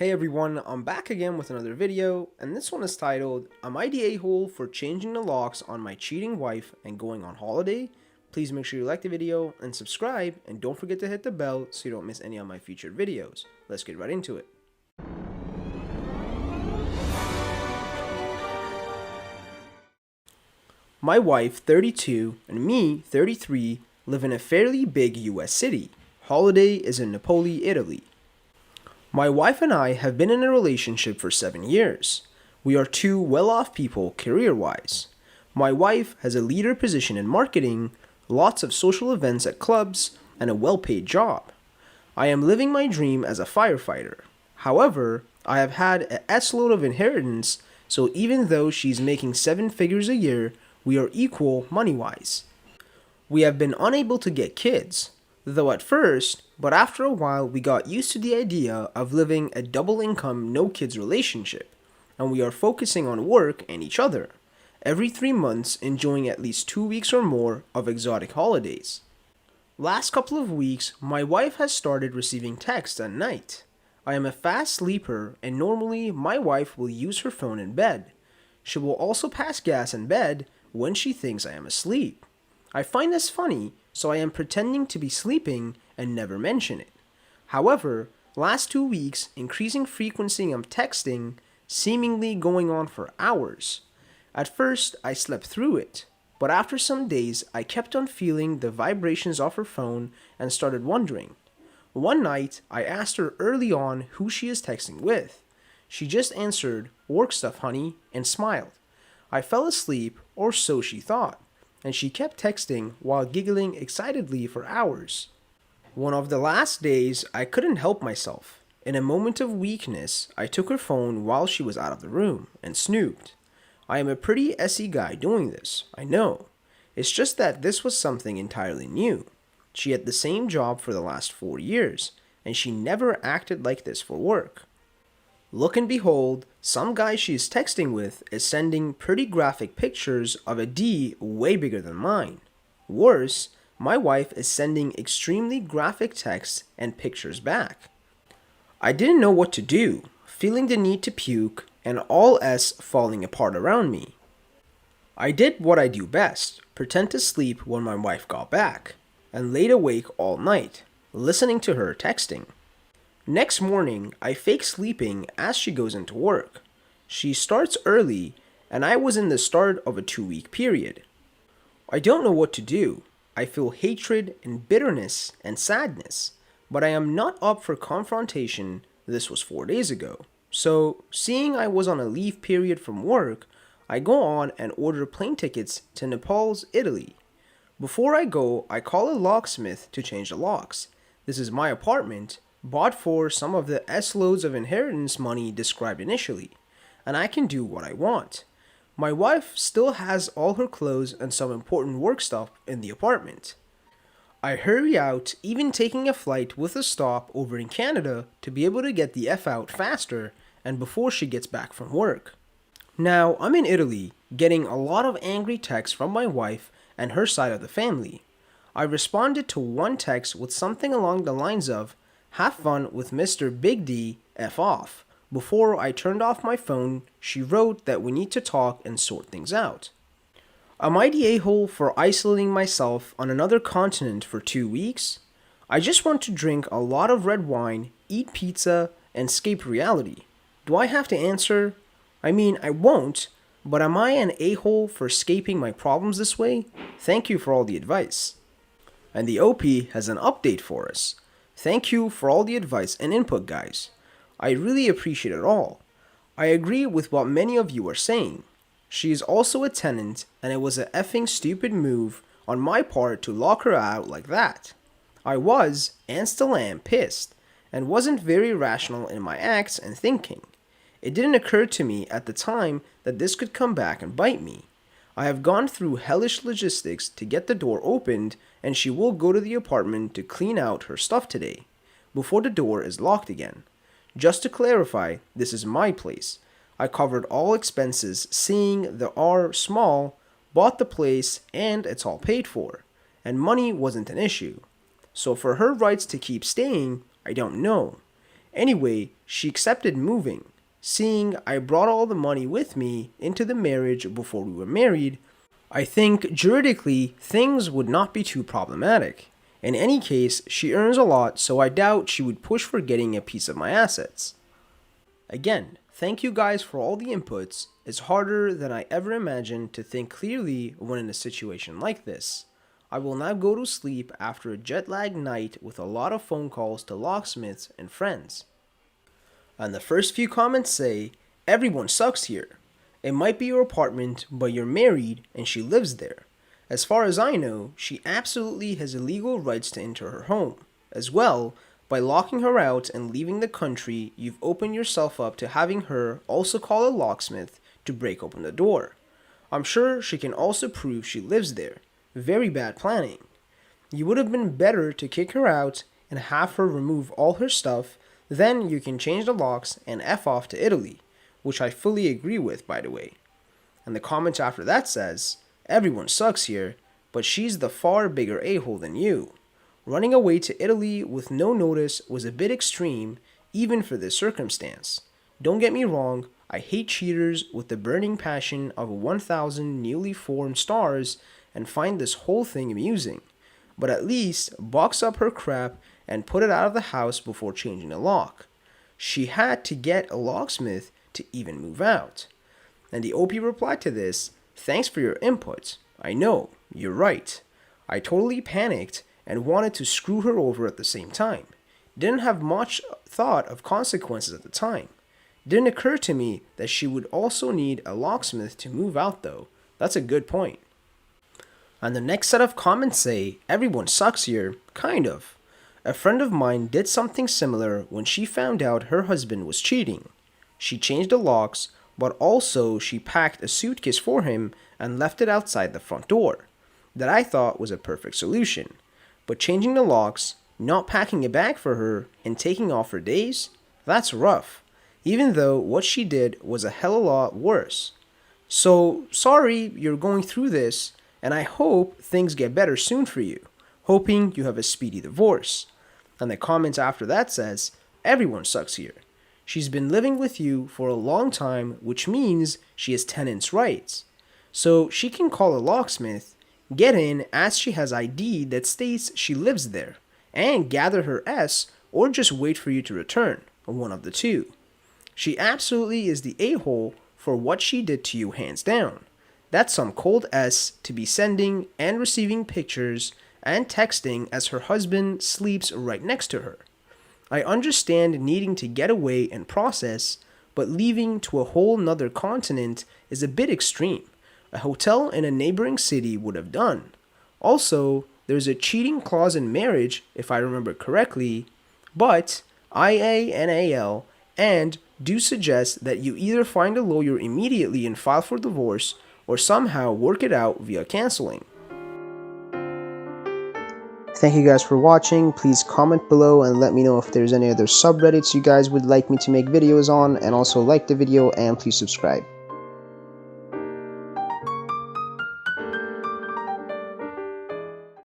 Hey everyone, I'm back again with another video, and this one is titled, Am I the a-hole for changing the locks on my cheating wife and going on holiday? Please make sure you like the video and subscribe, and don't forget to hit the bell so you don't miss any of my featured videos. Let's get right into it. My wife, 32, and me, 33, live in a fairly big US city. Holiday is in Napoli, Italy. My wife and I have been in a relationship for 7 years. We are two well-off people career-wise. My wife has a leader position in marketing, lots of social events at clubs, and a well-paid job. I am living my dream as a firefighter. However, I have had an S-load of inheritance, so even though she's making 7 figures a year, we are equal money-wise. We have been unable to get kids, though at first, but after a while we got used to the idea of living a double income no kids relationship, and we are focusing on work and each other, every 3 months enjoying at least 2 weeks or more of exotic holidays. Last couple of weeks, my wife has started receiving texts at night. I am a fast sleeper, and normally my wife will use her phone in bed. She will also pass gas in bed when she thinks I am asleep. I find this funny, so I am pretending to be sleeping and never mention it. However, last 2 weeks, increasing frequency of texting, seemingly going on for hours. At first, I slept through it, but after some days, I kept on feeling the vibrations of her phone and started wondering. One night, I asked her early on who she is texting with. She just answered, "Work stuff, honey," and smiled. I fell asleep, or so she thought, and she kept texting while giggling excitedly for hours. One of the last days, I couldn't help myself. In a moment of weakness, I took her phone while she was out of the room and snooped. I am a pretty SE guy doing this, I know. It's just that this was something entirely new. She had the same job for the last 4 years, and she never acted like this for work. Look and behold, some guy she is texting with is sending pretty graphic pictures of a D way bigger than mine. Worse, my wife is sending extremely graphic texts and pictures back. I didn't know what to do, feeling the need to puke and all S falling apart around me. I did what I do best, pretend to sleep when my wife got back, and laid awake all night, listening to her texting. Next morning, I fake sleeping as she goes into work. She starts early, and I was in the start of a 2-week period. I don't know what to do. I feel hatred and bitterness and sadness, but I am not up for confrontation. This was 4 days ago. So, seeing I was on a leave period from work, I go on and order plane tickets to Naples, Italy. Before I go, I call a locksmith to change the locks. This is my apartment, bought for some of the S-loads of inheritance money described initially, and I can do what I want. My wife still has all her clothes and some important work stuff in the apartment. I hurry out, even taking a flight with a stop over in Canada to be able to get the F out faster and before she gets back from work. Now, I'm in Italy, getting a lot of angry texts from my wife and her side of the family. I responded to one text with something along the lines of, "Have fun with Mr. Big D, F off." Before I turned off my phone, she wrote that we need to talk and sort things out. Am I the a-hole for isolating myself on another continent for 2 weeks? I just want to drink a lot of red wine, eat pizza, and escape reality. Do I have to answer? I mean, I won't, but am I an a-hole for escaping my problems this way? Thank you for all the advice. And the OP has an update for us. Thank you for all the advice and input, guys. I really appreciate it all. I agree with what many of you are saying. She is also a tenant, and it was a effing stupid move on my part to lock her out like that. I was, and still am, pissed, and wasn't very rational in my acts and thinking. It didn't occur to me at the time that this could come back and bite me. I have gone through hellish logistics to get the door opened, and she will go to the apartment to clean out her stuff today, before the door is locked again. Just to clarify, this is my place. I covered all expenses, seeing the R small, bought the place, and it's all paid for, and money wasn't an issue. So for her rights to keep staying, I don't know. Anyway, she accepted moving, seeing I brought all the money with me into the marriage before we were married. I think juridically things would not be too problematic. In any case, she earns a lot, so I doubt she would push for getting a piece of my assets. Again, thank you guys for all the inputs. It's harder than I ever imagined to think clearly when in a situation like this. I will now go to sleep after a jet-lagged night with a lot of phone calls to locksmiths and friends. And the first few comments say, everyone sucks here. It might be your apartment, but you're married and she lives there. As far as I know, she absolutely has illegal rights to enter her home. As well, by locking her out and leaving the country, you've opened yourself up to having her also call a locksmith to break open the door. I'm sure she can also prove she lives there. Very bad planning. You would have been better to kick her out and have her remove all her stuff, then you can change the locks and F off to Italy, which I fully agree with, by the way. And the comment after that says, everyone sucks here, but she's the far bigger a-hole than you. Running away to Italy with no notice was a bit extreme, even for this circumstance. Don't get me wrong, I hate cheaters with the burning passion of 1,000 newly formed stars and find this whole thing amusing. But at least box up her crap and put it out of the house before changing the lock. She had to get a locksmith to even move out. And the OP replied to this, thanks for your input. I know, you're right. I totally panicked and wanted to screw her over at the same time. Didn't have much thought of consequences at the time. Didn't occur to me that she would also need a locksmith to move out though. That's a good point. And the next set of comments say, everyone sucks here, kind of. A friend of mine did something similar when she found out her husband was cheating. She changed the locks, but also she packed a suitcase for him and left it outside the front door. That I thought was a perfect solution. But changing the locks, not packing a bag for her, and taking off for days? That's rough. Even though what she did was a hell of a lot worse. So, sorry you're going through this, and I hope things get better soon for you. Hoping you have a speedy divorce. And the comment after that says, everyone sucks here. She's been living with you for a long time, which means she has tenants' rights. So she can call a locksmith, get in as she has ID that states she lives there, and gather her S or just wait for you to return, one of the two. She absolutely is the a-hole for what she did to you hands down. That's some cold S to be sending and receiving pictures and texting as her husband sleeps right next to her. I understand needing to get away and process, but leaving to a whole nother continent is a bit extreme. A hotel in a neighboring city would have done. Also, there's a cheating clause in marriage, if I remember correctly, but IANAL and do suggest that you either find a lawyer immediately and file for divorce or somehow work it out via canceling. Thank you guys for watching. Please comment below and let me know if there's any other subreddits you guys would like me to make videos on, and also like the video and please subscribe.